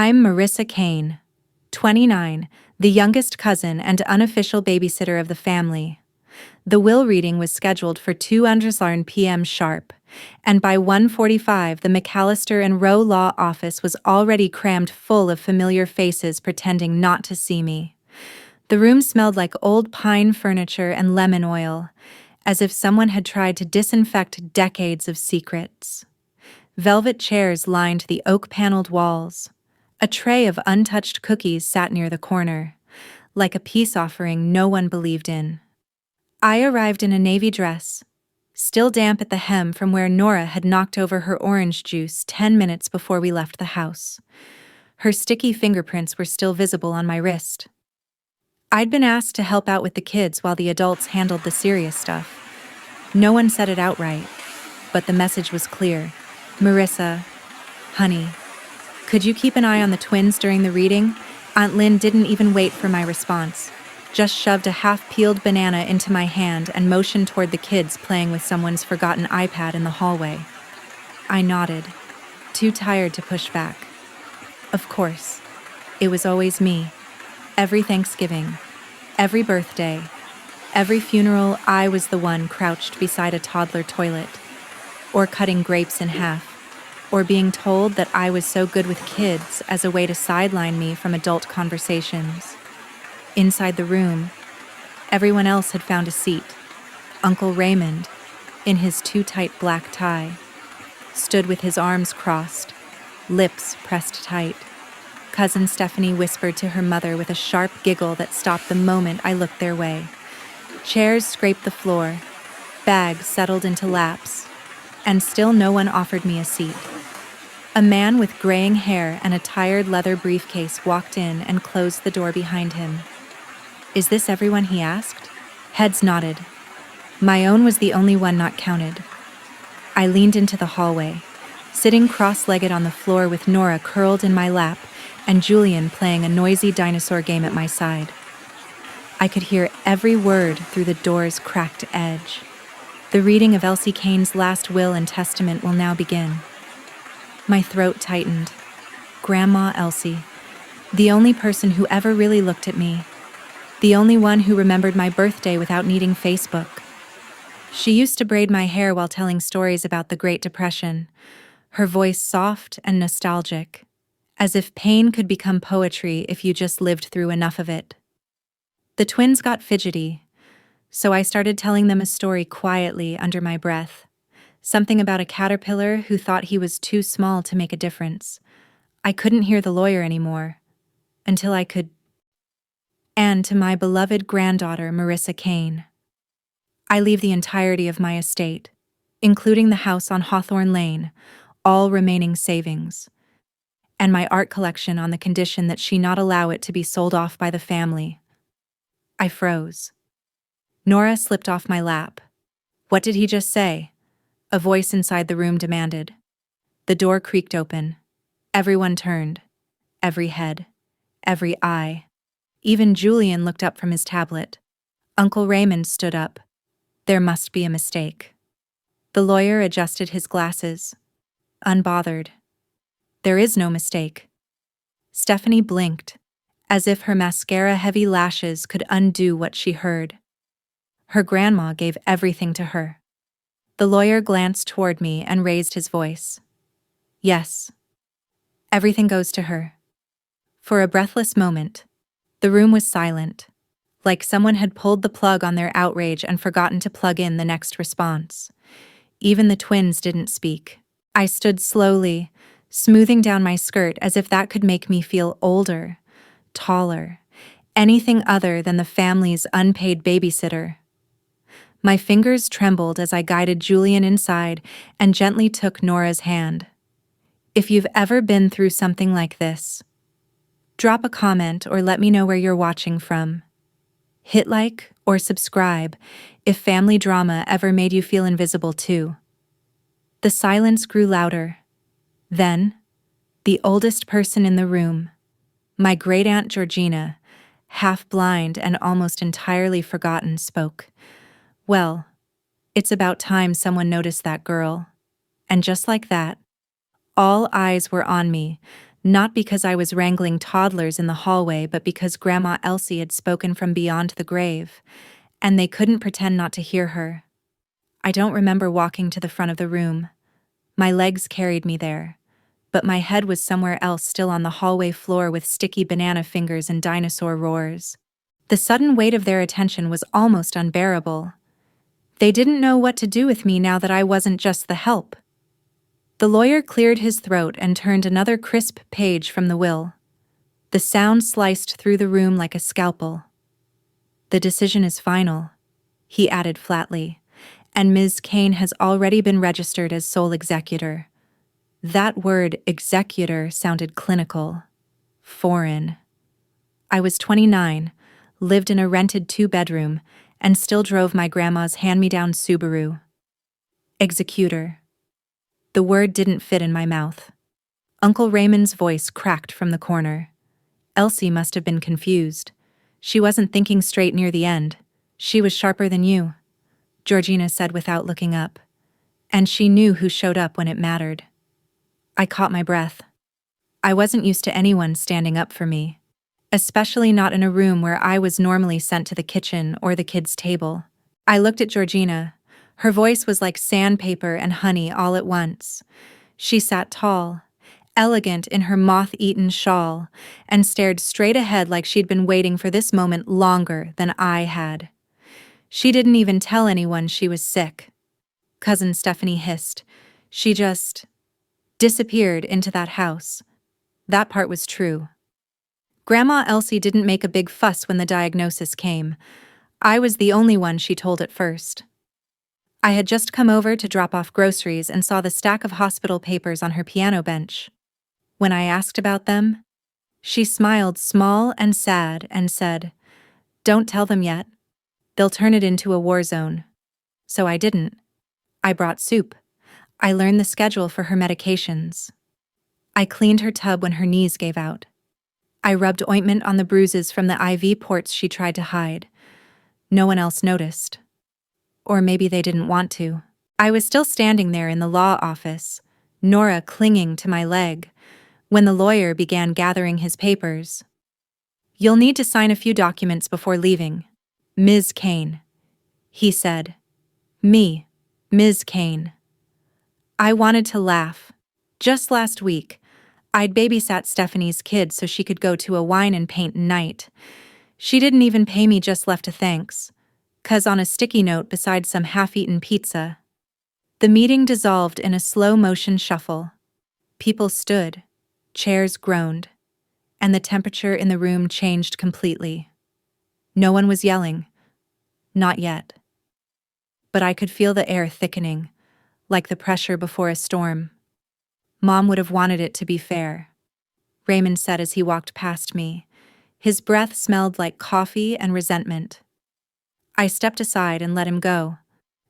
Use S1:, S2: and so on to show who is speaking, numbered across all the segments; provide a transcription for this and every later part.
S1: I'm Marissa Kane, 29, the youngest cousin and unofficial babysitter of the family. The will reading was scheduled for 2:00 p.m. sharp, and by 1:45 the McAllister and Rowe Law Office was already crammed full of familiar faces pretending not to see me. The room smelled like old pine furniture and lemon oil, as if someone had tried to disinfect decades of secrets. Velvet chairs lined the oak-paneled walls. A tray of untouched cookies sat near the corner, like a peace offering no one believed in. I arrived in a navy dress, still damp at the hem from where Nora had knocked over her orange juice 10 minutes before we left the house. Her sticky fingerprints were still visible on my wrist. I'd been asked to help out with the kids while the adults handled the serious stuff. No one said it outright, but the message was clear. Marissa, honey, could you keep an eye on the twins during the reading? Aunt Lynn didn't even wait for my response, just shoved a half-peeled banana into my hand and motioned toward the kids playing with someone's forgotten iPad in the hallway. I nodded, too tired to push back. Of course, it was always me. Every Thanksgiving, every birthday, every funeral, I was the one crouched beside a toddler toilet, or cutting grapes in half, or being told that I was so good with kids as a way to sideline me from adult conversations. Inside the room, everyone else had found a seat. Uncle Raymond, in his too-tight black tie, stood with his arms crossed, lips pressed tight. Cousin Stephanie whispered to her mother with a sharp giggle that stopped the moment I looked their way. Chairs scraped the floor, bags settled into laps, and still no one offered me a seat. A man with graying hair and a tired leather briefcase walked in and closed the door behind him. Is this everyone, he asked? Heads nodded. My own was the only one not counted. I leaned into the hallway, sitting cross-legged on the floor with Nora curled in my lap and Julian playing a noisy dinosaur game at my side. I could hear every word through the door's cracked edge. The reading of Elsie Kane's last will and testament will now begin. My throat tightened. Grandma Elsie, the only person who ever really looked at me, the only one who remembered my birthday without needing Facebook. She used to braid my hair while telling stories about the Great Depression, her voice soft and nostalgic, as if pain could become poetry if you just lived through enough of it. The twins got fidgety, so I started telling them a story quietly under my breath. Something about a caterpillar who thought he was too small to make a difference. I couldn't hear the lawyer anymore, until I could. And to my beloved granddaughter, Marissa Kane. I leave the entirety of my estate, including the house on Hawthorne Lane, all remaining savings, and my art collection on the condition that she not allow it to be sold off by the family. I froze. Nora slipped off my lap. What did he just say? A voice inside the room demanded. The door creaked open. Everyone turned. Every head. Every eye. Even Julian looked up from his tablet. Uncle Raymond stood up. There must be a mistake. The lawyer adjusted his glasses. Unbothered. There is no mistake. Stephanie blinked, as if her mascara-heavy lashes could undo what she heard. Her grandma gave everything to her. The lawyer glanced toward me and raised his voice. Yes. Everything goes to her. For a breathless moment, the room was silent, like someone had pulled the plug on their outrage and forgotten to plug in the next response. Even the twins didn't speak. I stood slowly, smoothing down my skirt as if that could make me feel older, taller, anything other than the family's unpaid babysitter. My fingers trembled as I guided Julian inside and gently took Nora's hand. If you've ever been through something like this, drop a comment or let me know where you're watching from. Hit like or subscribe if family drama ever made you feel invisible too. The silence grew louder. Then, the oldest person in the room, my great-aunt Georgina, half blind and almost entirely forgotten, spoke. Well, it's about time someone noticed that girl. And just like that, all eyes were on me, Not because I was wrangling toddlers in the hallway, but because Grandma Elsie had spoken from beyond the grave, and they couldn't pretend not to hear her. I don't remember walking to the front of the room. My legs carried me there, but my head was somewhere else, still on the hallway floor with sticky banana fingers and dinosaur roars. The sudden weight of their attention was almost unbearable. They didn't know what to do with me now that I wasn't just the help. The lawyer cleared his throat and turned another crisp page from the will. The sound sliced through the room like a scalpel. "The decision is final," he added flatly, "and Ms. Kane has already been registered as sole executor." That word, executor, sounded clinical, foreign. I was 29, lived in a rented 2-bedroom, and still drove my grandma's hand-me-down Subaru. Executor. The word didn't fit in my mouth. Uncle Raymond's voice cracked from the corner. Elsie must have been confused. She wasn't thinking straight near the end. She was sharper than you, Georgina said without looking up. And she knew who showed up when it mattered. I caught my breath. I wasn't used to anyone standing up for me, especially not in a room where I was normally sent to the kitchen or the kids' table. I looked at Georgina. Her voice was like sandpaper and honey all at once. She sat tall, elegant in her moth-eaten shawl, and stared straight ahead like she'd been waiting for this moment longer than I had. She didn't even tell anyone she was sick. Cousin Stephanie hissed. She just disappeared into that house. That part was true. Grandma Elsie didn't make a big fuss when the diagnosis came. I was the only one she told at first. I had just come over to drop off groceries and saw the stack of hospital papers on her piano bench. When I asked about them, she smiled small and sad and said, "Don't tell them yet. They'll turn it into a war zone." So I didn't. I brought soup. I learned the schedule for her medications. I cleaned her tub when her knees gave out. I rubbed ointment on the bruises from the IV ports she tried to hide. No one else noticed. Or maybe they didn't want to. I was still standing there in the law office, Nora clinging to my leg, when the lawyer began gathering his papers. "You'll need to sign a few documents before leaving, Ms. Kane," he said. Me, Ms. Kane. I wanted to laugh. Just last week, I'd babysat Stephanie's kid so she could go to a wine and paint night. She didn't even pay me, just left a thanks, 'cause on a sticky note beside some half-eaten pizza. The meeting dissolved in a slow-motion shuffle. People stood, chairs groaned, and the temperature in the room changed completely. No one was yelling. Not yet. But I could feel the air thickening, like the pressure before a storm. "Mom would have wanted it to be fair," Raymond said as he walked past me. His breath smelled like coffee and resentment. I stepped aside and let him go.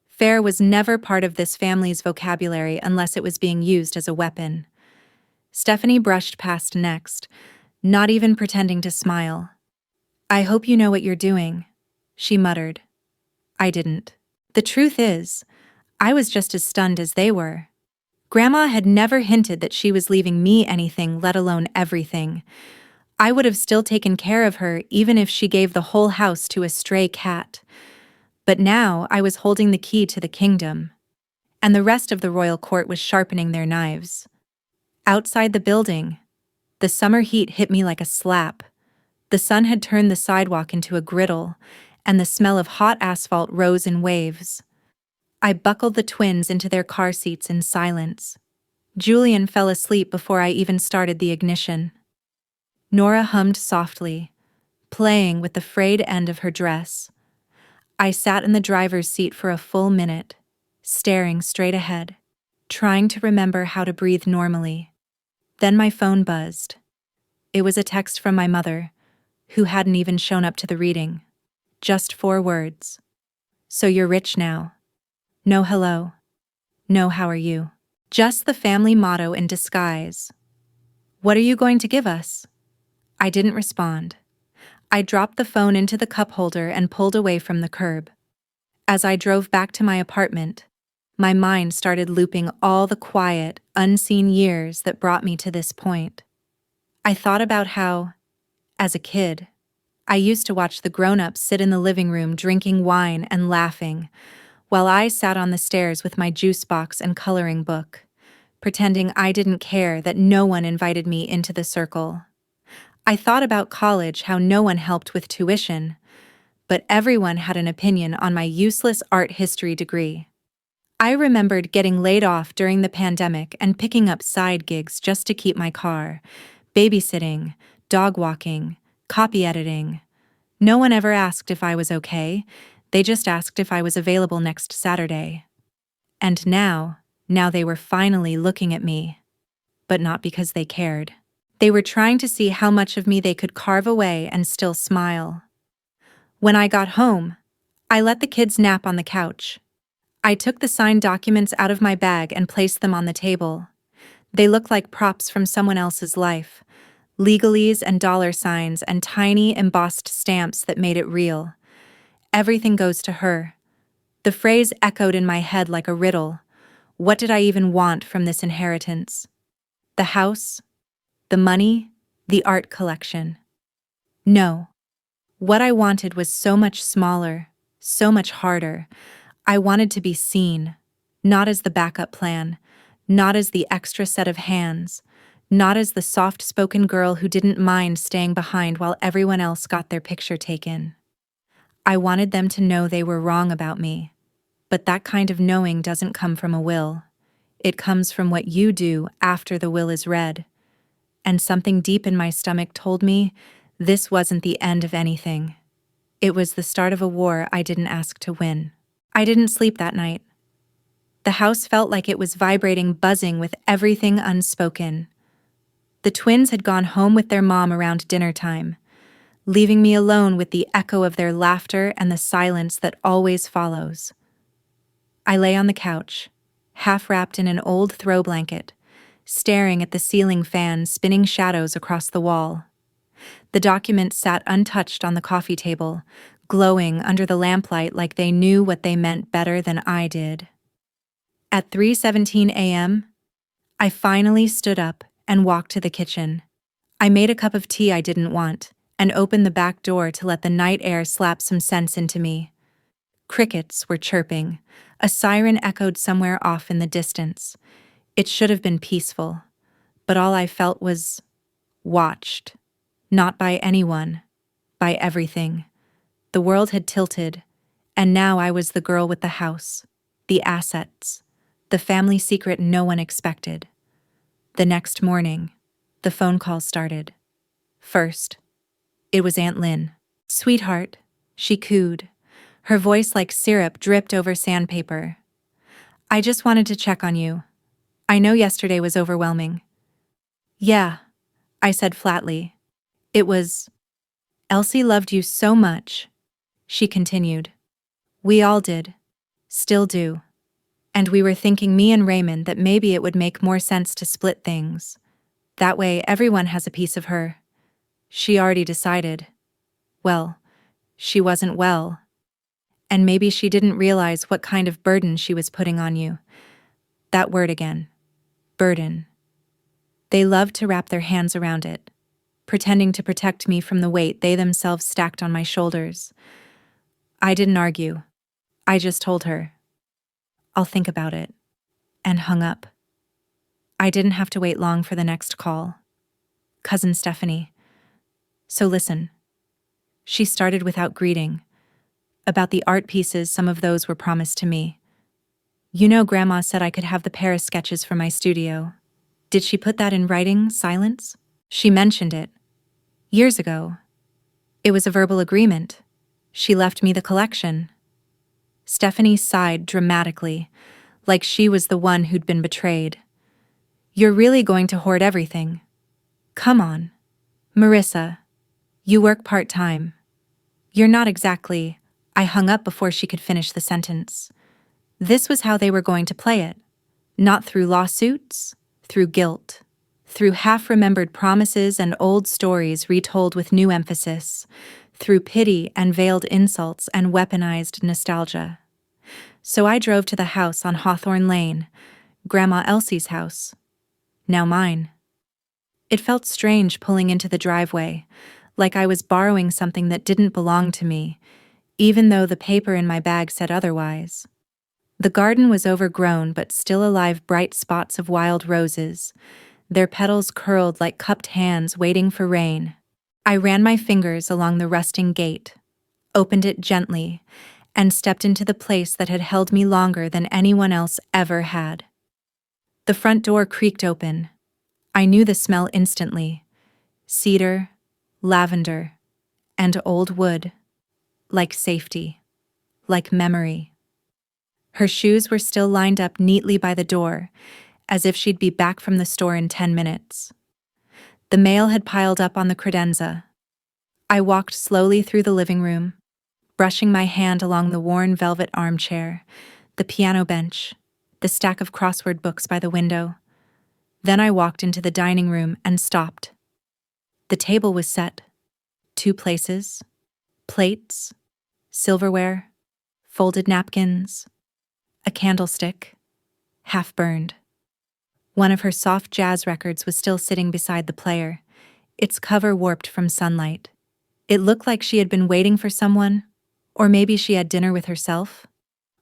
S1: Fair was never part of this family's vocabulary unless it was being used as a weapon. Stephanie brushed past next, not even pretending to smile. "I hope you know what you're doing," she muttered. I didn't. The truth is, I was just as stunned as they were. Grandma had never hinted that she was leaving me anything, let alone everything. I would have still taken care of her even if she gave the whole house to a stray cat. But now I was holding the key to the kingdom, and the rest of the royal court was sharpening their knives. Outside the building, the summer heat hit me like a slap. The sun had turned the sidewalk into a griddle, and the smell of hot asphalt rose in waves. I buckled the twins into their car seats in silence. Julian fell asleep before I even started the ignition. Nora hummed softly, playing with the frayed end of her dress. I sat in the driver's seat for a full minute, staring straight ahead, trying to remember how to breathe normally. Then my phone buzzed. It was a text from my mother, who hadn't even shown up to the reading. Just 4 words. "So you're rich now." No hello. No how are you. Just the family motto in disguise. "What are you going to give us?" I didn't respond. I dropped the phone into the cup holder and pulled away from the curb. As I drove back to my apartment, my mind started looping all the quiet, unseen years that brought me to this point. I thought about how, as a kid, I used to watch the grown-ups sit in the living room drinking wine and laughing, while I sat on the stairs with my juice box and coloring book, pretending I didn't care that no one invited me into the circle. I thought about college, how no one helped with tuition, but everyone had an opinion on my useless art history degree. I remembered getting laid off during the pandemic and picking up side gigs just to keep my car, babysitting, dog walking, copy editing. No one ever asked if I was okay, they just asked if I was available next Saturday. And now they were finally looking at me, but not because they cared. They were trying to see how much of me they could carve away and still smile. When I got home, I let the kids nap on the couch. I took the signed documents out of my bag and placed them on the table. They looked like props from someone else's life, legalese and dollar signs and tiny embossed stamps that made it real. Everything goes to her. The phrase echoed in my head like a riddle. What did I even want from this inheritance? The house? The money? The art collection? No. What I wanted was so much smaller, so much harder. I wanted to be seen, not as the backup plan, not as the extra set of hands, not as the soft-spoken girl who didn't mind staying behind while everyone else got their picture taken. I wanted them to know they were wrong about me, but that kind of knowing doesn't come from a will. It comes from what you do after the will is read. And something deep in my stomach told me this wasn't the end of anything. It was the start of a war I didn't ask to win. I didn't sleep that night. The house felt like it was vibrating, buzzing with everything unspoken. The twins had gone home with their mom around dinner time, leaving me alone with the echo of their laughter and the silence that always follows. I lay on the couch, half wrapped in an old throw blanket, staring at the ceiling fan spinning shadows across the wall. The documents sat untouched on the coffee table, glowing under the lamplight like they knew what they meant better than I did. At 3:17 a.m., I finally stood up and walked to the kitchen. I made a cup of tea I didn't want and opened the back door to let the night air slap some sense into me. Crickets were chirping. A siren echoed somewhere off in the distance. It should have been peaceful, but all I felt was watched. Not by anyone, by everything. The world had tilted, and now I was the girl with the house, the assets, the family secret no one expected. The next morning, the phone call started. First, it was Aunt Lynn. "Sweetheart," she cooed. Her voice like syrup dripped over sandpaper. "I just wanted to check on you. I know yesterday was overwhelming." "Yeah," I said flatly. "It was. Elsie loved you so much," she continued. "We all did. Still do. And we were thinking, me and Raymond, that maybe it would make more sense to split things. That way everyone has a piece of her. She already decided. Well, she wasn't well. And maybe she didn't realize what kind of burden she was putting on you." That word again. Burden. They loved to wrap their hands around it, pretending to protect me from the weight they themselves stacked on my shoulders. I didn't argue. I just told her, "I'll think about it," and hung up. I didn't have to wait long for the next call. Cousin Stephanie. "So listen." She started without greeting. "About the art pieces, some of those were promised to me. You know, Grandma said I could have the Paris sketches for my studio. Did she put that in writing, silence? She mentioned it. Years ago. It was a verbal agreement. She left me the collection." Stephanie sighed dramatically, like she was the one who'd been betrayed. "You're really going to hoard everything? Come on. Marissa, you work part-time. You're not exactly—" I hung up before she could finish the sentence. This was how they were going to play it. Not through lawsuits, through guilt, through half-remembered promises and old stories retold with new emphasis, through pity and veiled insults and weaponized nostalgia. So I drove to the house on Hawthorne Lane, Grandma Elsie's house. Now mine. It felt strange pulling into the driveway, like I was borrowing something that didn't belong to me, even though the paper in my bag said otherwise. The garden was overgrown but still alive, bright spots of wild roses, their petals curled like cupped hands waiting for rain. I ran my fingers along the rusting gate, opened it gently, and stepped into the place that had held me longer than anyone else ever had. The front door creaked open. I knew the smell instantly. Cedar, lavender, and old wood. Like safety. Like memory. Her shoes were still lined up neatly by the door, as if she'd be back from the store in 10 minutes. The mail had piled up on the credenza. I walked slowly through the living room, brushing my hand along the worn velvet armchair, the piano bench, the stack of crossword books by the window. Then I walked into the dining room and stopped. The table was set. 2 places, plates, silverware, folded napkins, a candlestick, half burned. One of her soft jazz records was still sitting beside the player, its cover warped from sunlight. It looked like she had been waiting for someone, or maybe she had dinner with herself,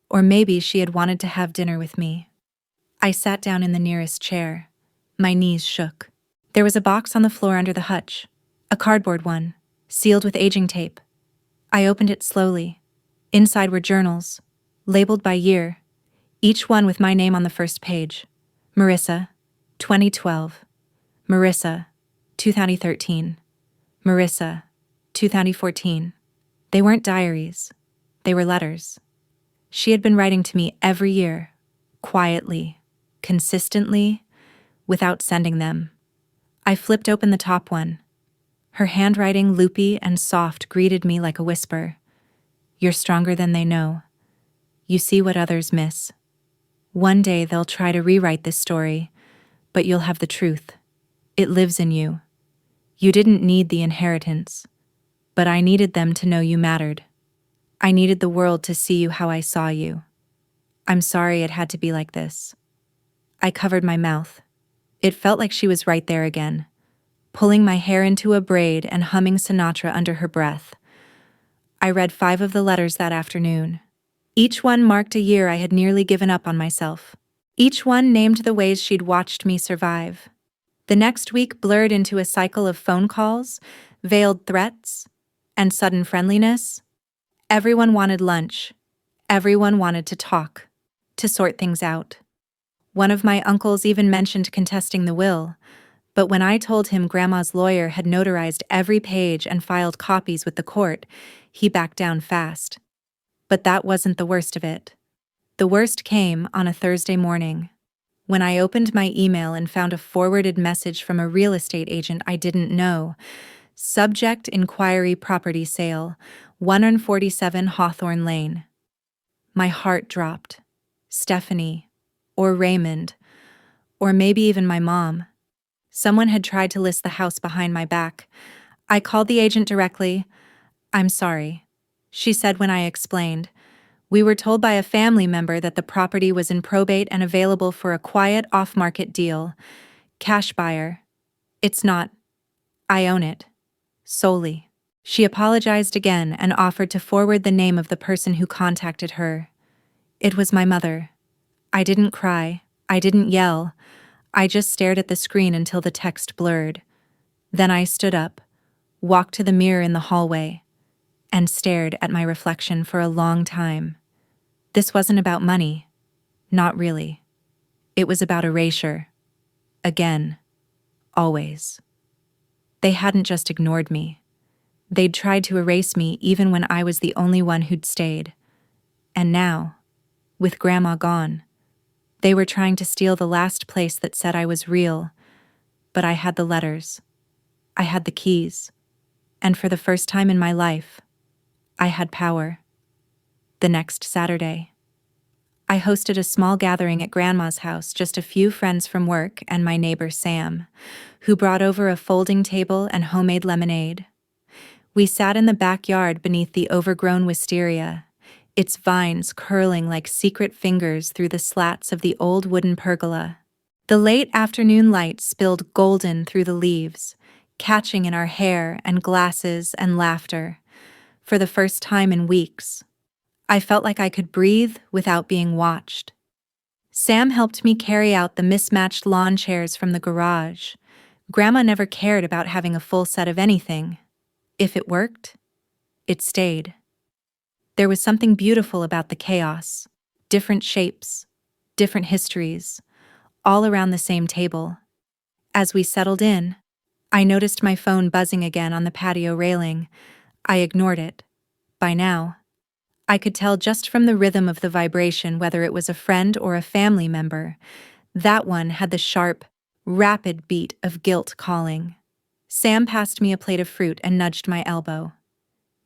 S1: or maybe she had wanted to have dinner with me. I sat down in the nearest chair. My knees shook. There was a box on the floor under the hutch, a cardboard one, sealed with aging tape. I opened it slowly. Inside were journals, labeled by year, each one with my name on the first page. Marissa, 2012. Marissa, 2013. Marissa, 2014. They weren't diaries. They were letters. She had been writing to me every year, quietly, consistently, without sending them. I flipped open the top one. Her handwriting, loopy and soft, greeted me like a whisper. You're stronger than they know. You see what others miss. One day they'll try to rewrite this story, but you'll have the truth. It lives in you. You didn't need the inheritance, but I needed them to know you mattered. I needed the world to see you how I saw you. I'm sorry it had to be like this. I covered my mouth. It felt like she was right there again, pulling my hair into a braid and humming Sinatra under her breath. I read 5 of the letters that afternoon. Each one marked a year I had nearly given up on myself. Each one named the ways she'd watched me survive. The next week blurred into a cycle of phone calls, veiled threats, and sudden friendliness. Everyone wanted lunch. Everyone wanted to talk, to sort things out. One of my uncles even mentioned contesting the will, but when I told him Grandma's lawyer had notarized every page and filed copies with the court, he backed down fast. But that wasn't the worst of it. The worst came on a Thursday morning, when I opened my email and found a forwarded message from a real estate agent I didn't know. Subject: Inquiry Property Sale, 147 Hawthorne Lane. My heart dropped. Stephanie, or Raymond, or maybe even my mom. Someone had tried to list the house behind my back. I called the agent directly. I'm sorry, she said when I explained. We were told by a family member that the property was in probate and available for a quiet off-market deal. Cash buyer. It's not. I own it. Solely. She apologized again and offered to forward the name of the person who contacted her. It was my mother. I didn't cry. I didn't yell. I just stared at the screen until the text blurred. Then I stood up, walked to the mirror in the hallway, and stared at my reflection for a long time. This wasn't about money. Not really. It was about erasure. Again. Always. They hadn't just ignored me. They'd tried to erase me even when I was the only one who'd stayed. And now, with Grandma gone, they were trying to steal the last place that said I was real. But I had the letters. I had the keys. And for the first time in my life, I had power. The next Saturday, I hosted a small gathering at Grandma's house, just a few friends from work and my neighbor Sam, who brought over a folding table and homemade lemonade. We sat in the backyard beneath the overgrown wisteria, its vines curling like secret fingers through the slats of the old wooden pergola. The late afternoon light spilled golden through the leaves, catching in our hair and glasses and laughter. For the first time in weeks, I felt like I could breathe without being watched. Sam helped me carry out the mismatched lawn chairs from the garage. Grandma never cared about having a full set of anything. If it worked, it stayed. There was something beautiful about the chaos. Different shapes, different histories, all around the same table. As we settled in, I noticed my phone buzzing again on the patio railing. I ignored it. By now, I could tell just from the rhythm of the vibration whether it was a friend or a family member. That one had the sharp, rapid beat of guilt calling. Sam passed me a plate of fruit and nudged my elbow.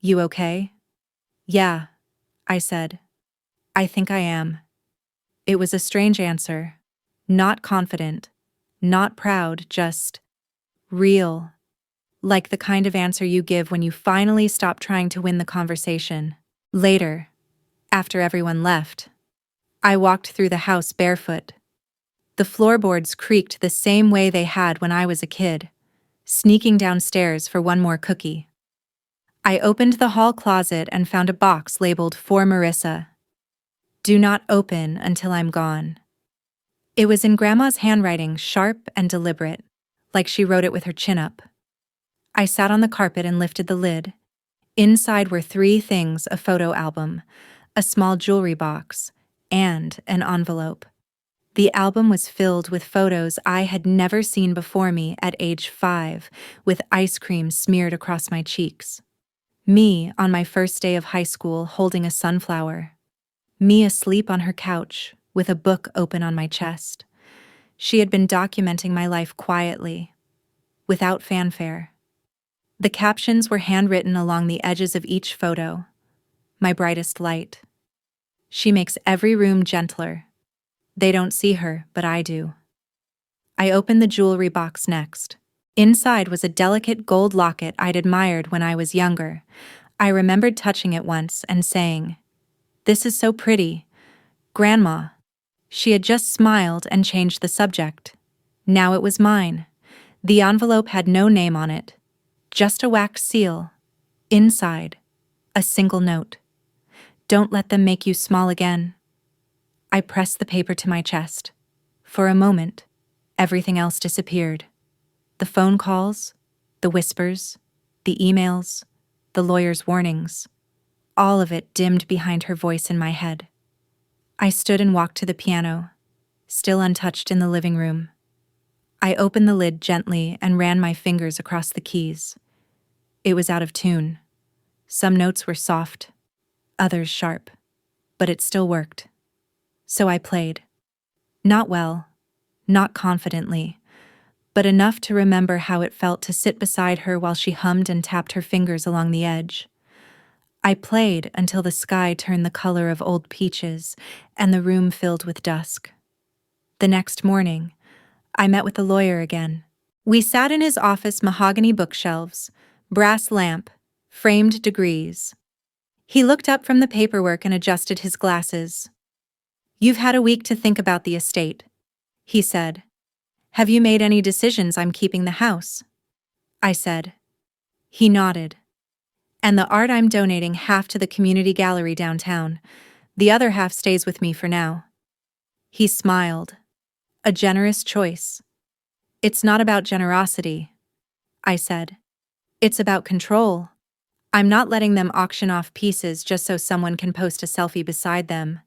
S1: "You okay?" "Yeah," I said. "I think I am." It was a strange answer. Not confident, not proud, just real. Like the kind of answer you give when you finally stop trying to win the conversation. Later, after everyone left, I walked through the house barefoot. The floorboards creaked the same way they had when I was a kid, sneaking downstairs for one more cookie. I opened the hall closet and found a box labeled "For Marissa." "Do not open until I'm gone." It was in Grandma's handwriting, sharp and deliberate, like she wrote it with her chin up. I sat on the carpet and lifted the lid. Inside were three things: a photo album, a small jewelry box, and an envelope. The album was filled with photos I had never seen before me at age 5, with ice cream smeared across my cheeks. Me on my first day of high school holding a sunflower. Me asleep on her couch with a book open on my chest. She had been documenting my life quietly, without fanfare. The captions were handwritten along the edges of each photo. "My brightest light. She makes every room gentler. They don't see her, but I do." I opened the jewelry box next. Inside was a delicate gold locket I'd admired when I was younger. I remembered touching it once and saying, "This is so pretty. Grandma." She had just smiled and changed the subject. Now it was mine. The envelope had no name on it, just a wax seal. Inside, a single note. "Don't let them make you small again." I pressed the paper to my chest. For a moment, everything else disappeared. The phone calls, the whispers, the emails, the lawyer's warnings. All of it dimmed behind her voice in my head. I stood and walked to the piano, still untouched in the living room. I opened the lid gently and ran my fingers across the keys. It was out of tune. Some notes were soft, others sharp, but it still worked. So I played. Not well, not confidently, but enough to remember how it felt to sit beside her while she hummed and tapped her fingers along the edge. I played until the sky turned the color of old peaches and the room filled with dusk. The next morning, I met with the lawyer again. We sat in his office, mahogany bookshelves, brass lamp, framed degrees. He looked up from the paperwork and adjusted his glasses. "You've had a week to think about the estate," he said. "Have you made any decisions? I'm keeping the house." I said. He nodded. "And the art I'm donating half to the community gallery downtown. The other half stays with me for now." He smiled. "A generous choice." "It's not about generosity," I said. "It's about control. I'm not letting them auction off pieces just so someone can post a selfie beside them.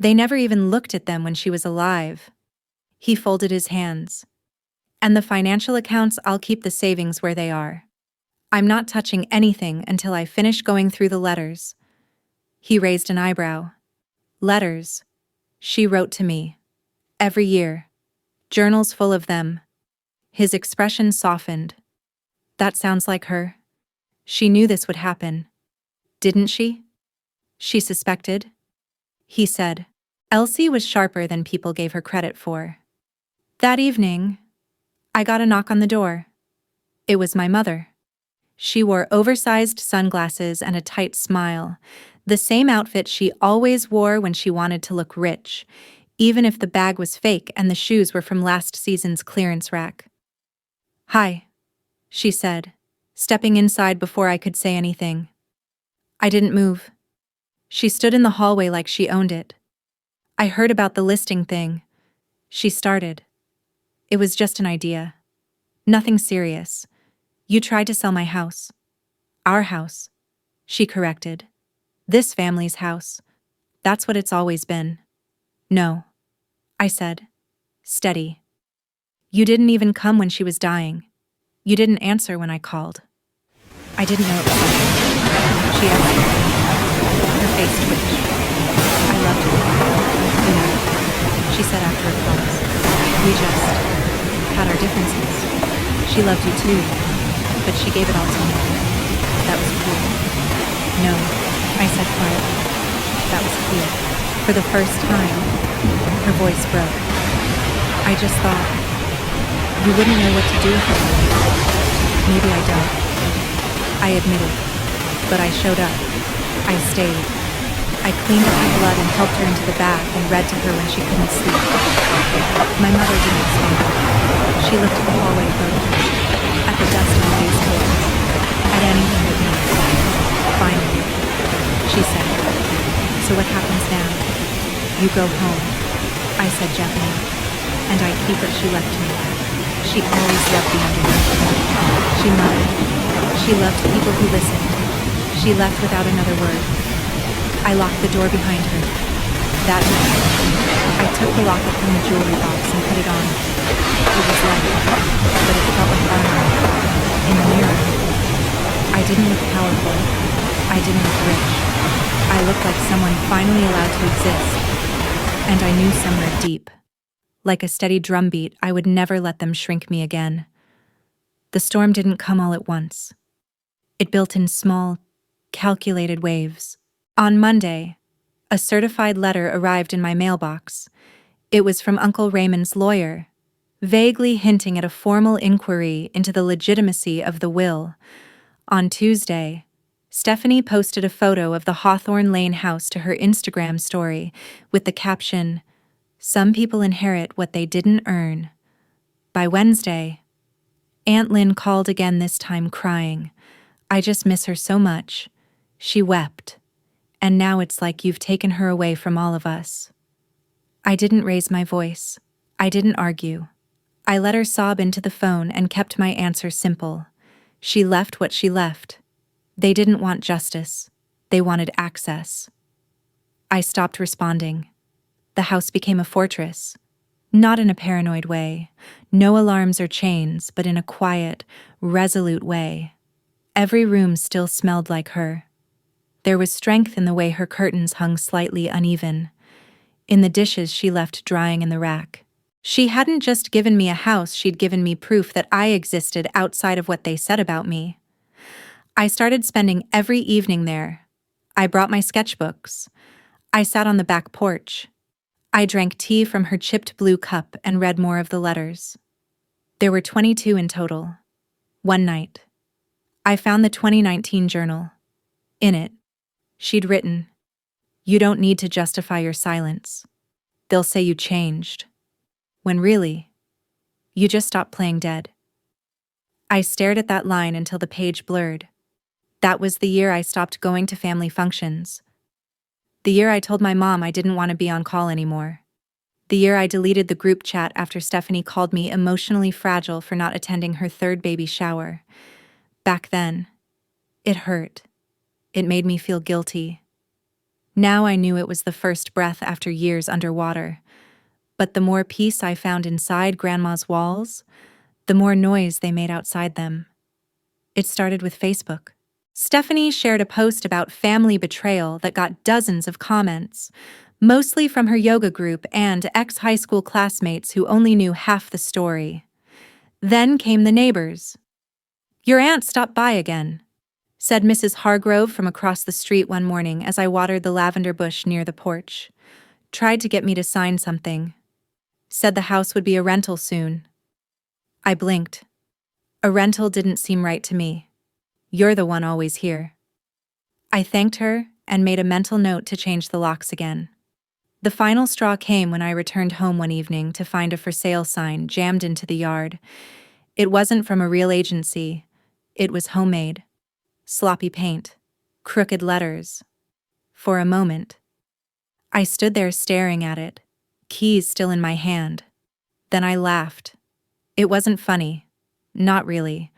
S1: They never even looked at them when she was alive." He folded his hands. "And the financial accounts, I'll keep the savings where they are. I'm not touching anything until I finish going through the letters." He raised an eyebrow. "Letters?" "She wrote to me. Every year. Journals full of them." His expression softened. "That sounds like her. She knew this would happen. Didn't she?" "She suspected," he said. "Elsie was sharper than people gave her credit for." That evening, I got a knock on the door. It was my mother. She wore oversized sunglasses and a tight smile, the same outfit she always wore when she wanted to look rich, even if the bag was fake and the shoes were from last season's clearance rack. "Hi," she said, stepping inside before I could say anything. I didn't move. She stood in the hallway like she owned it. "I heard about the listing thing," she started. "It was just an idea. Nothing serious. You tried to sell my house." "Our house," she corrected. "This family's house. That's what it's always been." "No," I said, steady. "You didn't even come when she was dying. You didn't answer when I called." "I didn't know it was like," she answered. Her face twitched. "I loved you, you know," she said after a pause. "We just had our differences. She loved you too, but she gave it all to me. That was cool." "No," I said quietly. "That was clear." For the first time, her voice broke. "I just thought you wouldn't know what to do with it. Maybe I don't." I admitted, but I showed up. I stayed. I cleaned up her blood and helped her into the bath and read to her when she couldn't sleep. My mother didn't respond. She looked at the hallway photos, at the dust on the baseboard, at anything but me. "Finally," she said. "So what happens now?" "You go home," I said gently, "and I keep what she left me." She always loved the underneath. She muttered. She loved people who listened. She left without another word. I locked the door behind her. That night, I took the locket from the jewelry box and put it on. It was light, but it felt like armor. In the mirror, I didn't look powerful. I didn't look rich. I looked like someone finally allowed to exist. And I knew somewhere deep, like a steady drumbeat, I would never let them shrink me again. The storm didn't come all at once. It built in small, calculated waves. On Monday, a certified letter arrived in my mailbox. It was from Uncle Raymond's lawyer, vaguely hinting at a formal inquiry into the legitimacy of the will. On Tuesday, Stephanie posted a photo of the Hawthorne Lane house to her Instagram story with the caption, "Some people inherit what they didn't earn." By Wednesday, Aunt Lynn called again, this time crying. "I just miss her so much." She wept. "And now it's like you've taken her away from all of us." I didn't raise my voice. I didn't argue. I let her sob into the phone and kept my answer simple. She left what she left. They didn't want justice. They wanted access. I stopped responding. The house became a fortress. Not in a paranoid way. No alarms or chains, but in a quiet, resolute way. Every room still smelled like her. There was strength in the way her curtains hung slightly uneven, in the dishes she left drying in the rack. She hadn't just given me a house, she'd given me proof that I existed outside of what they said about me. I started spending every evening there. I brought my sketchbooks. I sat on the back porch. I drank tea from her chipped blue cup and read more of the letters. There were 22 in total. One night, I found the 2019 journal. In it, she'd written, "You don't need to justify your silence. They'll say you changed. When really, you just stopped playing dead." I stared at that line until the page blurred. That was the year I stopped going to family functions. The year I told my mom I didn't want to be on call anymore. The year I deleted the group chat after Stephanie called me emotionally fragile for not attending her third baby shower. Back then, it hurt. It made me feel guilty. Now I knew it was the first breath after years underwater. But the more peace I found inside Grandma's walls, the more noise they made outside them. It started with Facebook. Stephanie shared a post about family betrayal that got dozens of comments, mostly from her yoga group and ex-high school classmates who only knew half the story. Then came the neighbors. "Your aunt stopped by again," said Mrs. Hargrove from across the street one morning as I watered the lavender bush near the porch. Tried to get me to sign something. Said the house would be a rental soon. I blinked. A rental didn't seem right to me. "You're the one always here." I thanked her and made a mental note to change the locks again. The final straw came when I returned home one evening to find a for sale sign jammed into the yard. It wasn't from a real agency. It was homemade. Sloppy paint. Crooked letters. For a moment, I stood there staring at it, keys still in my hand. Then I laughed. It wasn't funny. Not really.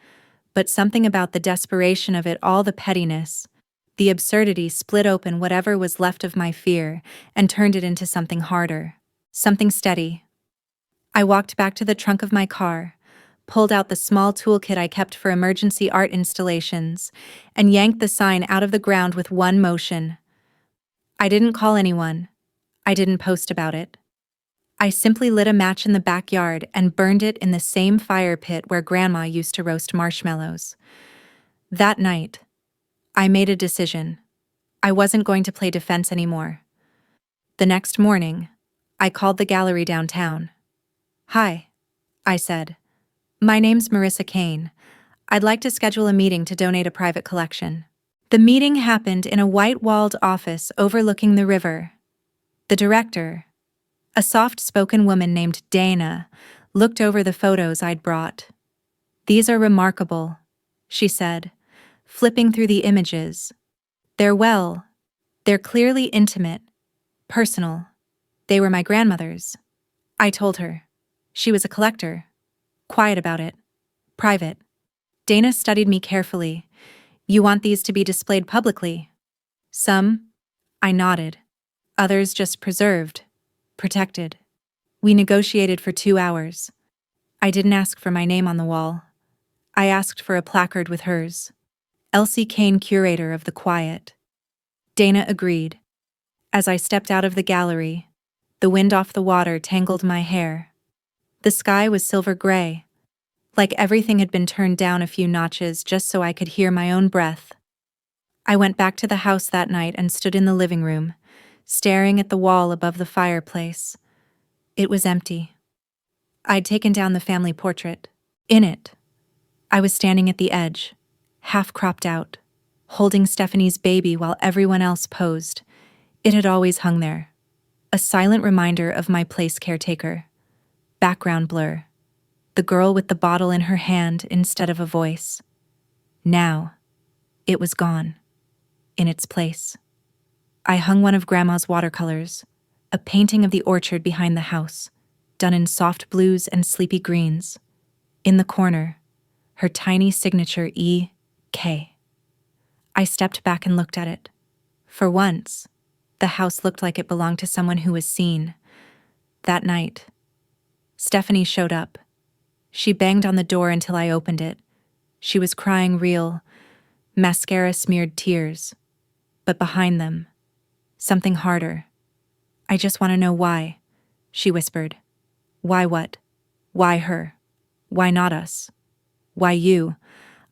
S1: But something about the desperation of it all, the pettiness, the absurdity split open whatever was left of my fear and turned it into something harder. Something steady. I walked back to the trunk of my car, pulled out the small toolkit I kept for emergency art installations, and yanked the sign out of the ground with one motion. I didn't call anyone. I didn't post about it. I simply lit a match in the backyard and burned it in the same fire pit where Grandma used to roast marshmallows. That night, I made a decision. I wasn't going to play defense anymore. The next morning, I called the gallery downtown. "Hi," I said. "My name's Marissa Kane. I'd like to schedule a meeting to donate a private collection." The meeting happened in a white-walled office overlooking the river. The director, a soft-spoken woman named Dana, looked over the photos I'd brought. "These are remarkable," she said, flipping through the images. They're clearly intimate, personal. They were my grandmother's." I told her. She was a collector. Quiet about it. Private. Dana studied me carefully. "You want these to be displayed publicly?" "Some." I nodded. "Others just preserved. Protected." We negotiated for 2 hours. I didn't ask for my name on the wall. I asked for a placard with hers. "Elsie Kane, curator of the Quiet." Dana agreed. As I stepped out of the gallery, the wind off the water tangled my hair. The sky was silver gray, like everything had been turned down a few notches just so I could hear my own breath. I went back to the house that night and stood in the living room, staring at the wall above the fireplace. It was empty. I'd taken down the family portrait. In it, I was standing at the edge, half cropped out, holding Stephanie's baby while everyone else posed. It had always hung there, a silent reminder of my place caretaker. Background blur. The girl with the bottle in her hand instead of a voice. Now, it was gone. In its place, I hung one of Grandma's watercolors, a painting of the orchard behind the house, done in soft blues and sleepy greens. In the corner, her tiny signature E.K. I stepped back and looked at it. For once, the house looked like it belonged to someone who was seen. That night, Stephanie showed up. She banged on the door until I opened it. She was crying real, mascara-smeared tears. But behind them, something harder. "I just want to know why," she whispered. "Why what? Why her? Why not us? Why you?"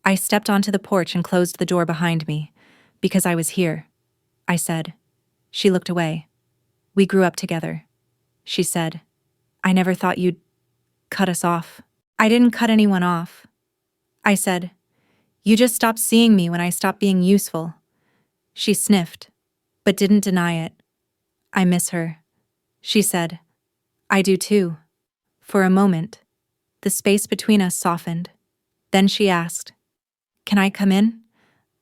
S1: I stepped onto the porch and closed the door behind me. "Because I was here," I said. She looked away. "We grew up together," she said. "I never thought you'd cut us off." "I didn't cut anyone off," I said. "You just stopped seeing me when I stopped being useful." She sniffed, but didn't deny it. "I miss her," she said. "I do too." For a moment, the space between us softened. Then she asked, "Can I come in?"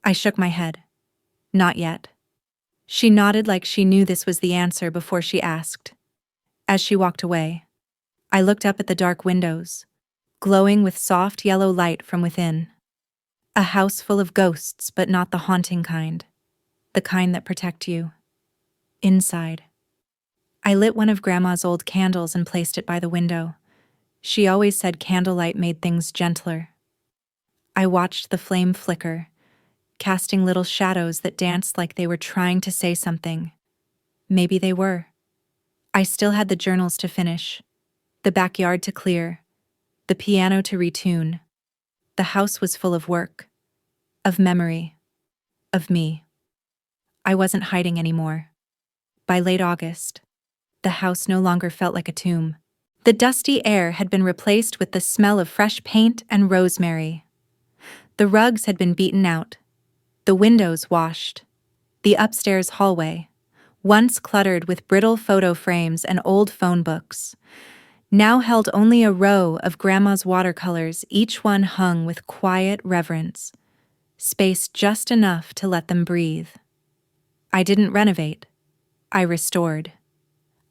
S1: I shook my head. "Not yet." She nodded like she knew this was the answer before she asked. As she walked away, I looked up at the dark windows, glowing with soft yellow light from within. A house full of ghosts, but not the haunting kind. The kind that protect you. Inside. I lit one of Grandma's old candles and placed it by the window. She always said candlelight made things gentler. I watched the flame flicker, casting little shadows that danced like they were trying to say something. Maybe they were. I still had the journals to finish, the backyard to clear, the piano to retune. The house was full of work, of memory, of me. I wasn't hiding anymore. By late August, the house no longer felt like a tomb. The dusty air had been replaced with the smell of fresh paint and rosemary. The rugs had been beaten out, the windows washed, the upstairs hallway, once cluttered with brittle photo frames and old phone books, now held only a row of Grandma's watercolors, each one hung with quiet reverence, spaced just enough to let them breathe. I didn't renovate. I restored.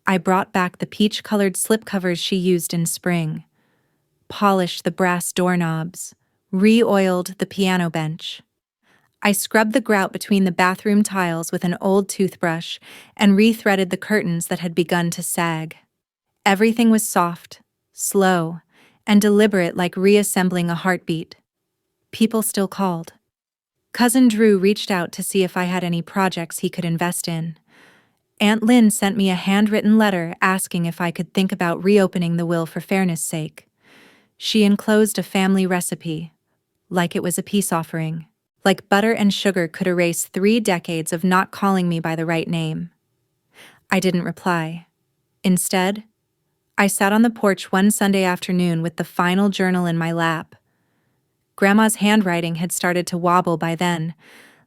S1: I brought back the peach-colored slipcovers she used in spring, polished the brass doorknobs, re-oiled the piano bench. I scrubbed the grout between the bathroom tiles with an old toothbrush and re-threaded the curtains that had begun to sag. Everything was soft, slow, and deliberate, like reassembling a heartbeat. People still called. Cousin Drew reached out to see if I had any projects he could invest in. Aunt Lynn sent me a handwritten letter asking if I could think about reopening the will for fairness' sake. She enclosed a family recipe, like it was a peace offering. Like butter and sugar could erase 3 decades of not calling me by the right name. I didn't reply. Instead, I sat on the porch one Sunday afternoon with the final journal in my lap. Grandma's handwriting had started to wobble by then,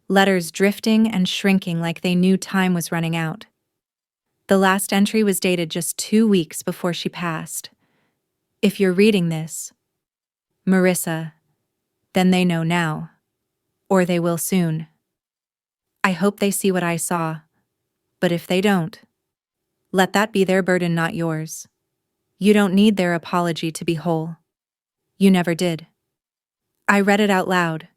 S1: letters drifting and shrinking like they knew time was running out. The last entry was dated just 2 weeks before she passed. If you're reading this, Marissa, then they know now. Or they will soon. I hope they see what I saw, but if they don't, let that be their burden, not yours. You don't need their apology to be whole. You never did. I read it out loud,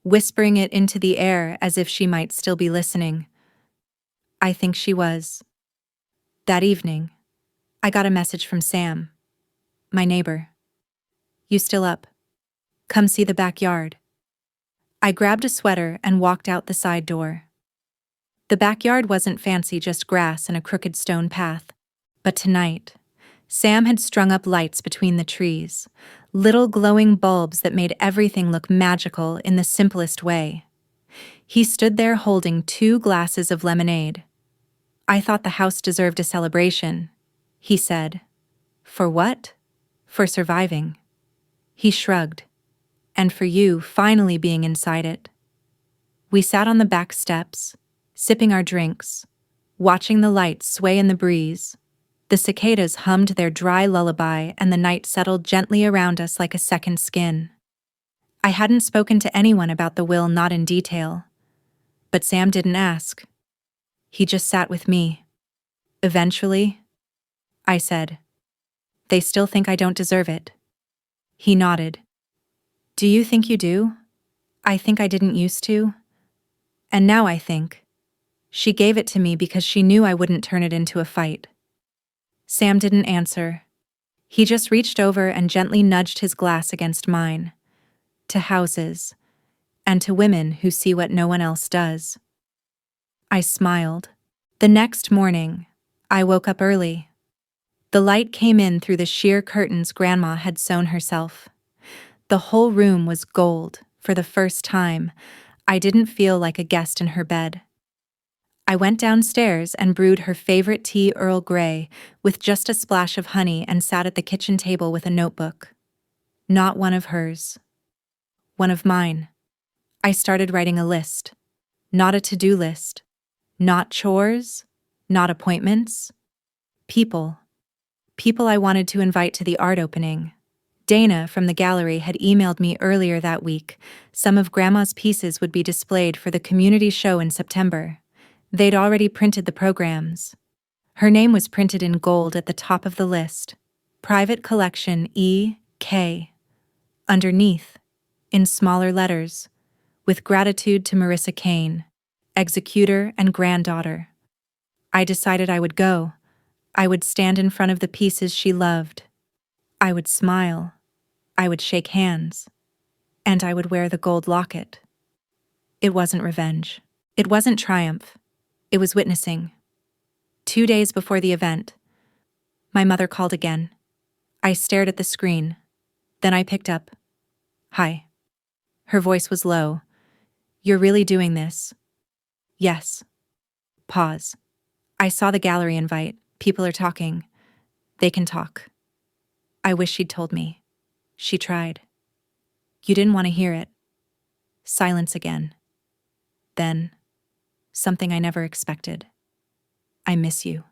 S1: whispering it into the air as if she might still be listening. I think she was. That evening, I got a message from Sam, my neighbor. You still up? Come see the backyard. I grabbed a sweater and walked out the side door. The backyard wasn't fancy, just grass and a crooked stone path. But tonight, Sam had strung up lights between the trees, little glowing bulbs that made everything look magical in the simplest way. He stood there holding 2 glasses of lemonade. I thought the house deserved a celebration, he said. For what? For surviving. He shrugged. And for you finally being inside it. We sat on the back steps, sipping our drinks, watching the lights sway in the breeze. The cicadas hummed their dry lullaby and the night settled gently around us like a second skin. I hadn't spoken to anyone about the will, not in detail. But Sam didn't ask. He just sat with me. Eventually, I said, "They still think I don't deserve it." He nodded. "Do you think you do?" "I think I didn't used to. And now I think. She gave it to me because she knew I wouldn't turn it into a fight." Sam didn't answer. He just reached over and gently nudged his glass against mine. To houses, and to women who see what no one else does. I smiled. The next morning, I woke up early. The light came in through the sheer curtains Grandma had sewn herself. The whole room was gold. For the first time, I didn't feel like a guest in her bed. I went downstairs and brewed her favorite tea, Earl Grey, with just a splash of honey, and sat at the kitchen table with a notebook. Not one of hers. One of mine. I started writing a list. Not a to-do list. Not chores. Not appointments. People. People I wanted to invite to the art opening. Dana from the gallery had emailed me earlier that week. Some of Grandma's pieces would be displayed for the community show in September. They'd already printed the programs. Her name was printed in gold at the top of the list. Private Collection E.K. Underneath, in smaller letters, with gratitude to Marissa Kane, executor and granddaughter. I decided I would go. I would stand in front of the pieces she loved. I would smile. I would shake hands. And I would wear the gold locket. It wasn't revenge. It wasn't triumph. It was witnessing. 2 days before the event, my mother called again. I stared at the screen. Then I picked up. "Hi." Her voice was low. "You're really doing this?" "Yes." Pause. "I saw the gallery invite. People are talking. They can talk." I wish she'd told me. She tried. "You didn't want to hear it." Silence again. Then, something I never expected. I miss you.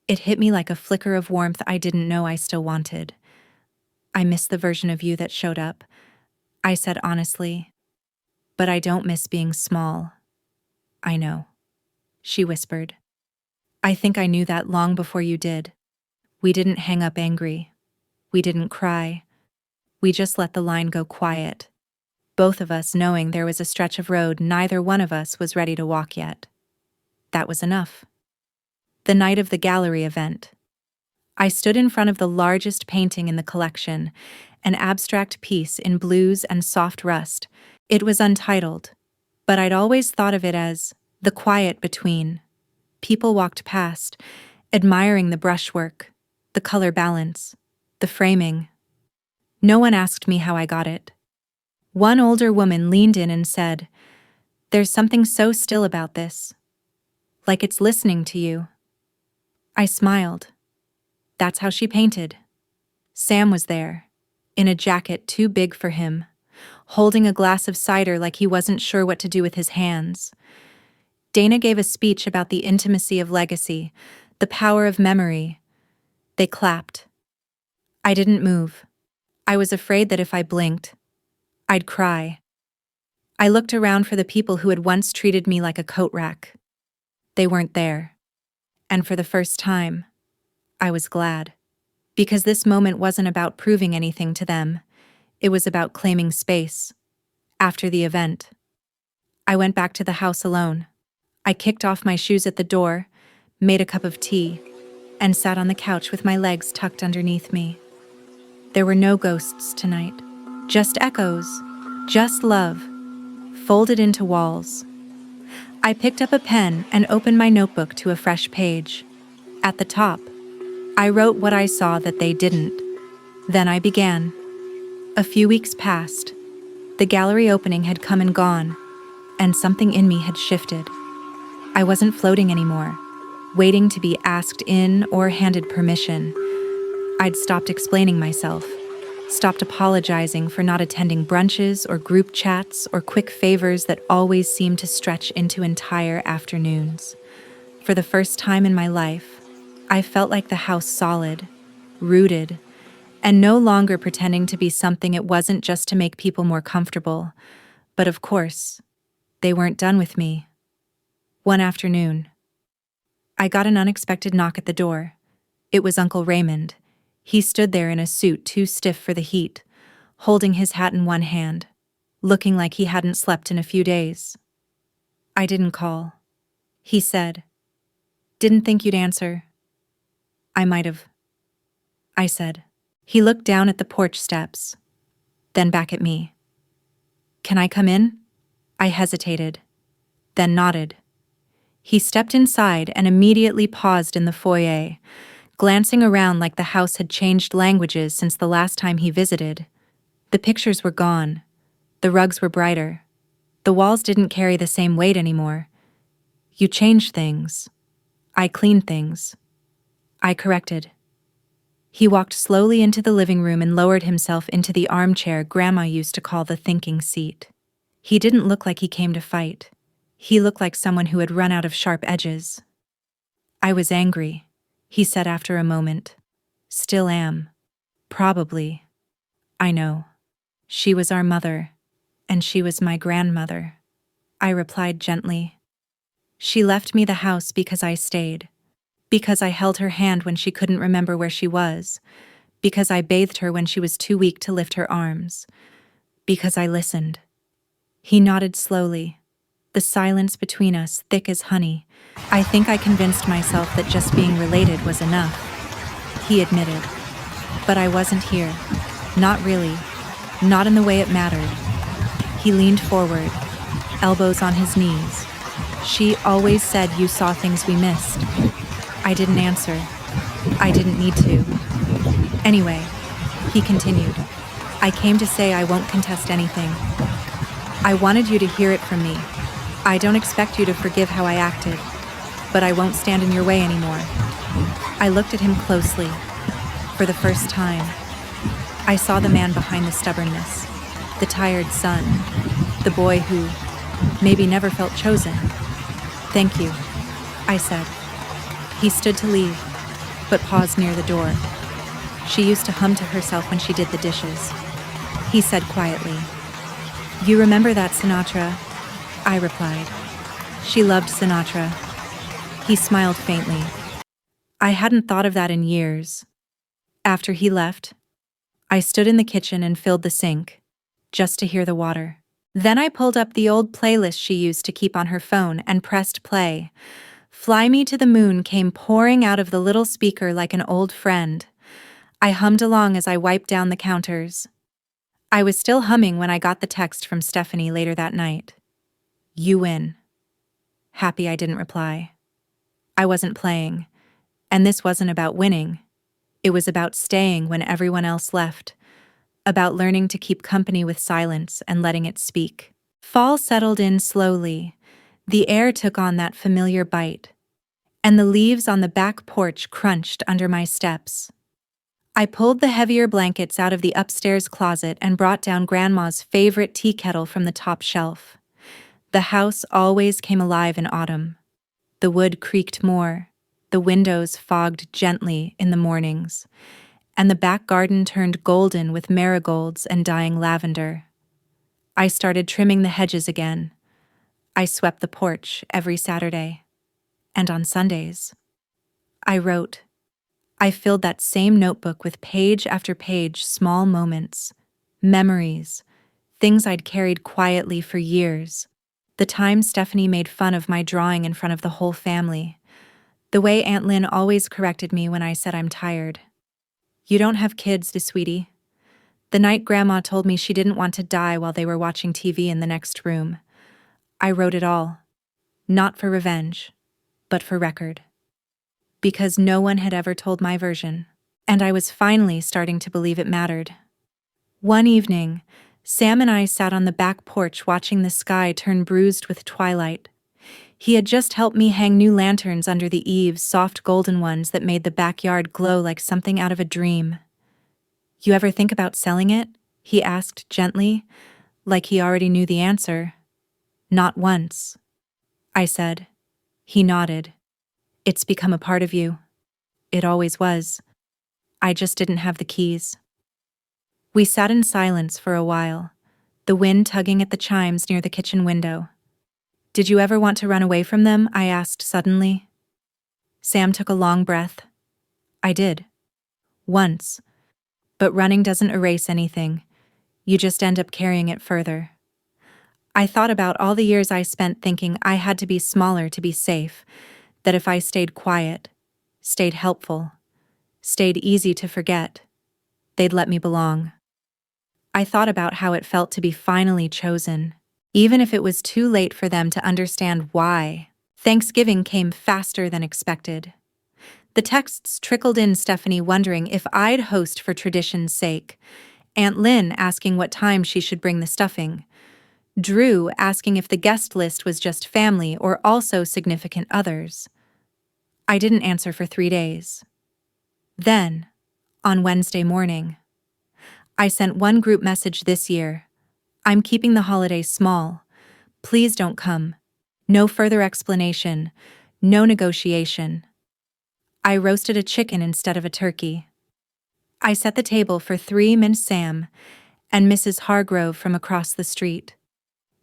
S1: It hit me like a flicker of warmth I didn't know I still wanted. I miss the version of you that showed up, I said honestly. But I don't miss being small. I know, she whispered. I think I knew that long before you did. We didn't hang up angry. We didn't cry. We just let the line go quiet, both of us knowing there was a stretch of road neither one of us was ready to walk yet. That was enough. The night of the gallery event. I stood in front of the largest painting in the collection, an abstract piece in blues and soft rust. It was untitled, but I'd always thought of it as the quiet between. People walked past, admiring the brushwork, the color balance, the framing. No one asked me how I got it. One older woman leaned in and said, "There's something so still about this. Like it's listening to you." I smiled. That's how she painted. Sam was there, in a jacket too big for him, holding a glass of cider like he wasn't sure what to do with his hands. Dana gave a speech about the intimacy of legacy, the power of memory. They clapped. I didn't move. I was afraid that if I blinked, I'd cry. I looked around for the people who had once treated me like a coat rack. They weren't there. And for the first time, I was glad. Because this moment wasn't about proving anything to them. It was about claiming space. After the event, I went back to the house alone. I kicked off my shoes at the door, made a cup of tea, and sat on the couch with my legs tucked underneath me. There were no ghosts tonight. Just echoes. Just love. Folded into walls. I picked up a pen and opened my notebook to a fresh page. At the top, I wrote what I saw that they didn't. Then I began. A few weeks passed. The gallery opening had come and gone, and something in me had shifted. I wasn't floating anymore, waiting to be asked in or handed permission. I'd stopped explaining myself, stopped apologizing for not attending brunches or group chats or quick favors that always seemed to stretch into entire afternoons. For the first time in my life, I felt like the house solid, rooted, and no longer pretending to be something it wasn't just to make people more comfortable. But of course, they weren't done with me. One afternoon, I got an unexpected knock at the door. It was Uncle Raymond. He stood there in a suit too stiff for the heat, holding his hat in one hand, looking like he hadn't slept in a few days. "I didn't call," he said. "Didn't think you'd answer." "I might have," I said. He looked down at the porch steps, then back at me. "Can I come in?" I hesitated, then nodded. He stepped inside and immediately paused in the foyer, glancing around like the house had changed languages since the last time he visited. The pictures were gone. The rugs were brighter. The walls didn't carry the same weight anymore. "You changed things. I cleaned things." I corrected. He walked slowly into the living room and lowered himself into the armchair Grandma used to call the thinking seat. He didn't look like he came to fight. He looked like someone who had run out of sharp edges. "I was angry," he said after a moment. "Still am. Probably. I know. She was our mother, and she was my grandmother," I replied gently. "She left me the house because I stayed. Because I held her hand when she couldn't remember where she was. Because I bathed her when she was too weak to lift her arms. Because I listened." He nodded slowly, the silence between us thick as honey. "I think I convinced myself that just being related was enough," he admitted. "But I wasn't here. Not really. Not in the way it mattered." He leaned forward, elbows on his knees. "She always said you saw things we missed." I didn't answer. I didn't need to. "Anyway," he continued, "I came to say I won't contest anything. I wanted you to hear it from me. I don't expect you to forgive how I acted, but I won't stand in your way anymore." I looked at him closely. For the first time, I saw the man behind the stubbornness, the tired son, the boy who maybe never felt chosen. "Thank you," I said. He stood to leave, but paused near the door. She used to hum to herself when she did the dishes. He said quietly, "You remember that Sinatra?" I replied. She loved Sinatra. He smiled faintly. I hadn't thought of that in years. After he left, I stood in the kitchen and filled the sink, just to hear the water. Then I pulled up the old playlist she used to keep on her phone and pressed play. "Fly Me to the Moon" came pouring out of the little speaker like an old friend. I hummed along as I wiped down the counters. I was still humming when I got the text from Stephanie later that night. "You win." Happy I didn't reply. I wasn't playing, and this wasn't about winning. It was about staying when everyone else left, about learning to keep company with silence and letting it speak. Fall settled in slowly. The air took on that familiar bite, and the leaves on the back porch crunched under my steps. I pulled the heavier blankets out of the upstairs closet and brought down Grandma's favorite tea kettle from the top shelf. The house always came alive in autumn. The wood creaked more, the windows fogged gently in the mornings, and the back garden turned golden with marigolds and dying lavender. I started trimming the hedges again. I swept the porch every Saturday. And on Sundays, I wrote. I filled that same notebook with page after page small moments, memories, things I'd carried quietly for years. The time Stephanie made fun of my drawing in front of the whole family. The way Aunt Lynn always corrected me when I said I'm tired. "You don't have kids, sweetie." The night Grandma told me she didn't want to die while they were watching TV in the next room. I wrote it all. Not for revenge, but for record. Because no one had ever told my version. And I was finally starting to believe it mattered. One evening, Sam and I sat on the back porch watching the sky turn bruised with twilight. He had just helped me hang new lanterns under the eaves, soft golden ones that made the backyard glow like something out of a dream. "You ever think about selling it?" he asked gently, like he already knew the answer. "Not once," I said. He nodded. "It's become a part of you. It always was. I just didn't have the keys." We sat in silence for a while, the wind tugging at the chimes near the kitchen window. "Did you ever want to run away from them?" I asked suddenly. Sam took a long breath. "I did. Once. But running doesn't erase anything. You just end up carrying it further." I thought about all the years I spent thinking I had to be smaller to be safe, that if I stayed quiet, stayed helpful, stayed easy to forget, they'd let me belong. I thought about how it felt to be finally chosen, even if it was too late for them to understand why. Thanksgiving came faster than expected. The texts trickled in, Stephanie wondering if I'd host for tradition's sake, Aunt Lynn asking what time she should bring the stuffing, Drew asking if the guest list was just family or also significant others. I didn't answer for 3 days. Then, on Wednesday morning, I sent one group message this year. "I'm keeping the holiday small. Please don't come. No further explanation. No negotiation." I roasted a chicken instead of a turkey. I set the table for 3 Miss Sam and Mrs. Hargrove from across the street,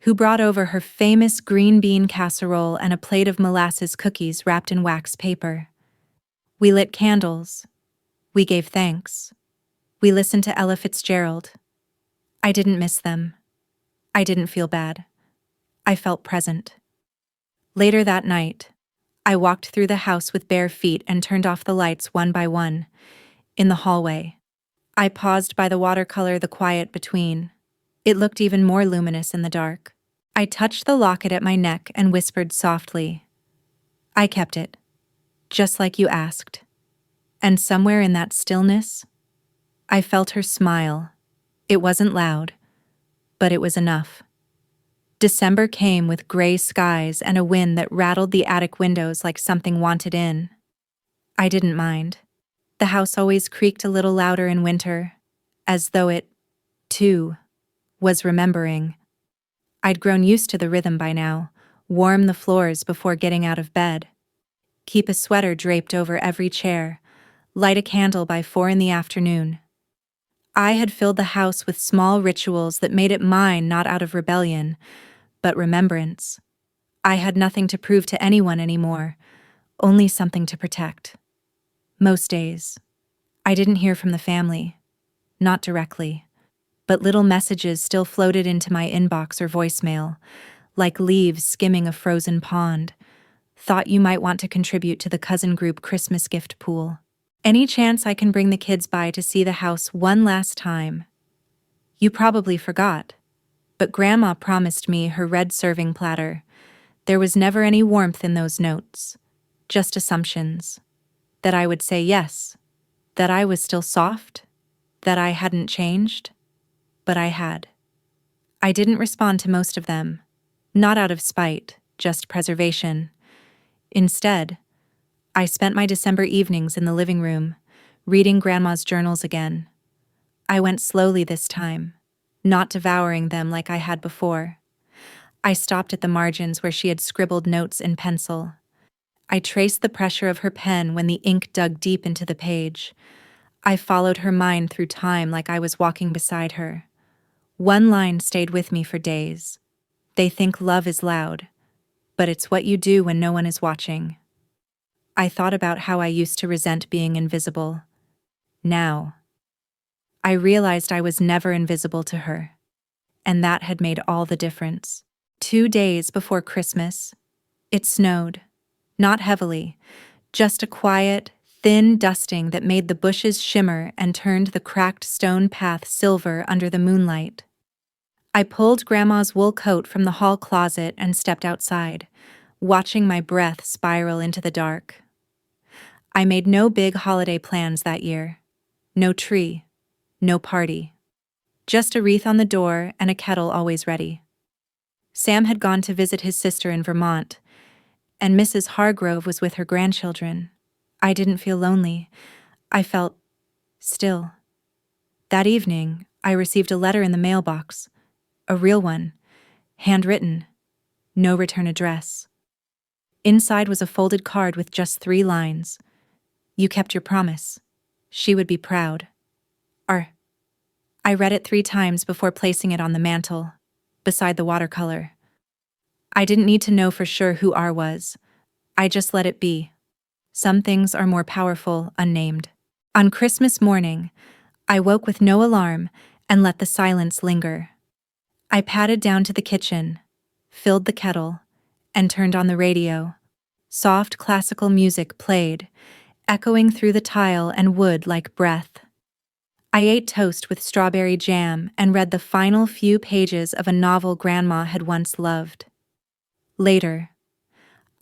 S1: who brought over her famous green bean casserole and a plate of molasses cookies wrapped in wax paper. We lit candles. We gave thanks. We listened to Ella Fitzgerald. I didn't miss them. I didn't feel bad. I felt present. Later that night, I walked through the house with bare feet and turned off the lights one by one. In the hallway, I paused by the watercolor, the quiet between. It looked even more luminous in the dark. I touched the locket at my neck and whispered softly, "I kept it, just like you asked." And somewhere in that stillness, I felt her smile. It wasn't loud, but it was enough. December came with gray skies and a wind that rattled the attic windows like something wanted in. I didn't mind. The house always creaked a little louder in winter, as though it, too, was remembering. I'd grown used to the rhythm by now, warm the floors before getting out of bed. keep a sweater draped over every chair, light a candle by 4 in the afternoon. I had filled the house with small rituals that made it mine not out of rebellion, but remembrance. I had nothing to prove to anyone anymore, only something to protect. Most days, I didn't hear from the family, not directly, but little messages still floated into my inbox or voicemail, like leaves skimming a frozen pond. Thought you might want to contribute to the cousin group Christmas gift pool. Any chance I can bring the kids by to see the house one last time? You probably forgot, but Grandma promised me her red serving platter. There was never any warmth in those notes, just assumptions. That I would say yes, that I was still soft, that I hadn't changed, but I had. I didn't respond to most of them, not out of spite, just preservation. Instead, I spent my December evenings in the living room, reading Grandma's journals again. I went slowly this time, not devouring them like I had before. I stopped at the margins where she had scribbled notes in pencil. I traced the pressure of her pen when the ink dug deep into the page. I followed her mind through time like I was walking beside her. One line stayed with me for days. They think love is loud, but it's what you do when no one is watching. I thought about how I used to resent being invisible. Now, I realized I was never invisible to her, and that had made all the difference. 2 days before Christmas, it snowed. Not heavily, just a quiet, thin dusting that made the bushes shimmer and turned the cracked stone path silver under the moonlight. I pulled Grandma's wool coat from the hall closet and stepped outside, watching my breath spiral into the dark. I made no big holiday plans that year. No tree, no party. Just a wreath on the door and a kettle always ready. Sam had gone to visit his sister in Vermont, and Mrs. Hargrove was with her grandchildren. I didn't feel lonely. I felt still. That evening, I received a letter in the mailbox. A real one, handwritten, no return address. Inside was a folded card with just 3 lines. You kept your promise. She would be proud. I read it 3 times before placing it on the mantel, beside the watercolor. I didn't need to know for sure who R was. I just let it be. Some things are more powerful, unnamed. On Christmas morning, I woke with no alarm and let the silence linger. I padded down to the kitchen, filled the kettle, and turned on the radio. Soft classical music played, echoing through the tile and wood like breath. I ate toast with strawberry jam and read the final few pages of a novel Grandma had once loved. Later,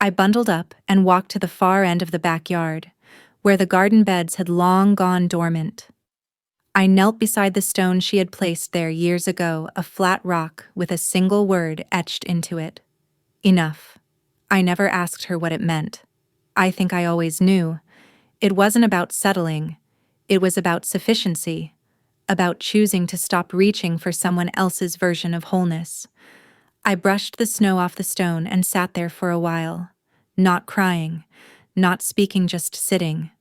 S1: I bundled up and walked to the far end of the backyard, where the garden beds had long gone dormant. I knelt beside the stone she had placed there years ago, a flat rock with a single word etched into it. Enough. I never asked her what it meant. I think I always knew. It wasn't about settling. It was about sufficiency, about choosing to stop reaching for someone else's version of wholeness. I brushed the snow off the stone and sat there for a while, not crying, not speaking, just sitting.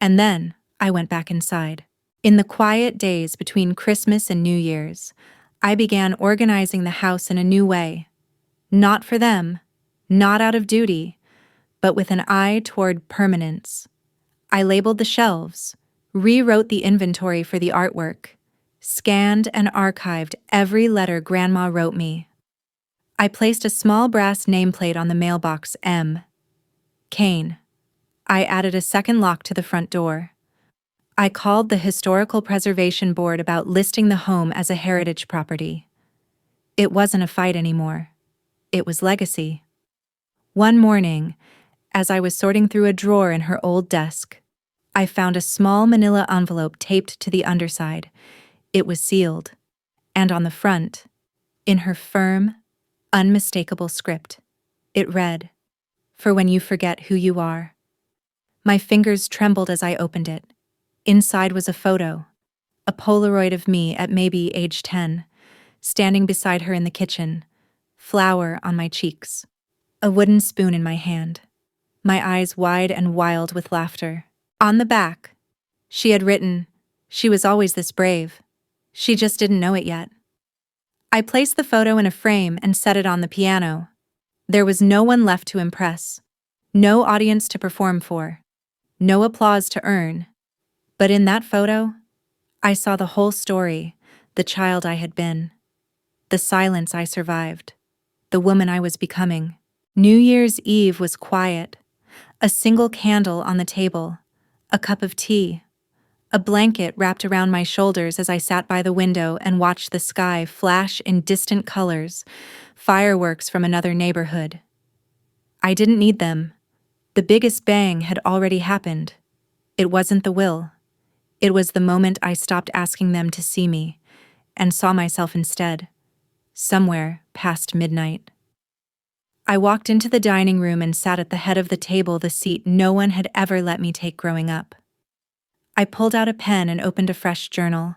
S1: And then I went back inside. In the quiet days between Christmas and New Year's, I began organizing the house in a new way. Not for them, not out of duty, but with an eye toward permanence. I labeled the shelves, rewrote the inventory for the artwork, scanned and archived every letter Grandma wrote me. I placed a small brass nameplate on the mailbox M. Kane. I added a second lock to the front door. I called the Historical Preservation Board about listing the home as a heritage property. It wasn't a fight anymore. It was legacy. One morning, as I was sorting through a drawer in her old desk, I found a small manila envelope taped to the underside. It was sealed, and on the front, in her firm, unmistakable script, it read, "For when you forget who you are." My fingers trembled as I opened it. Inside was a photo, a Polaroid of me at maybe age 10, standing beside her in the kitchen, flour on my cheeks, a wooden spoon in my hand. my eyes wide and wild with laughter. On the back, she had written, "She was always this brave. She just didn't know it yet." I placed the photo in a frame and set it on the piano. There was no one left to impress, no audience to perform for, no applause to earn. But in that photo, I saw the whole story, the child I had been, the silence I survived, the woman I was becoming. New Year's Eve was quiet. A single candle on the table, a cup of tea, a blanket wrapped around my shoulders as I sat by the window and watched the sky flash in distant colors, fireworks from another neighborhood. I didn't need them. The biggest bang had already happened. It wasn't the will. It was the moment I stopped asking them to see me and saw myself instead, somewhere past midnight. I walked into the dining room and sat at the head of the table, the seat no one had ever let me take growing up. I pulled out a pen and opened a fresh journal.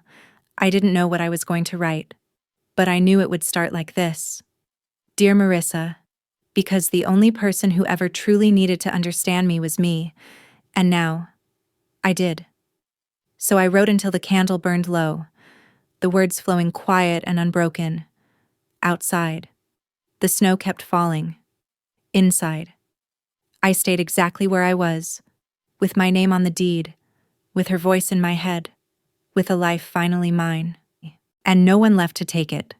S1: I didn't know what I was going to write, but I knew it would start like this. Dear Marissa, because the only person who ever truly needed to understand me was me, and now, I did. So I wrote until the candle burned low, the words flowing quiet and unbroken. Outside, the snow kept falling. Inside, I stayed exactly where I was, with my name on the deed, with her voice in my head, with a life finally mine. And no one left to take it.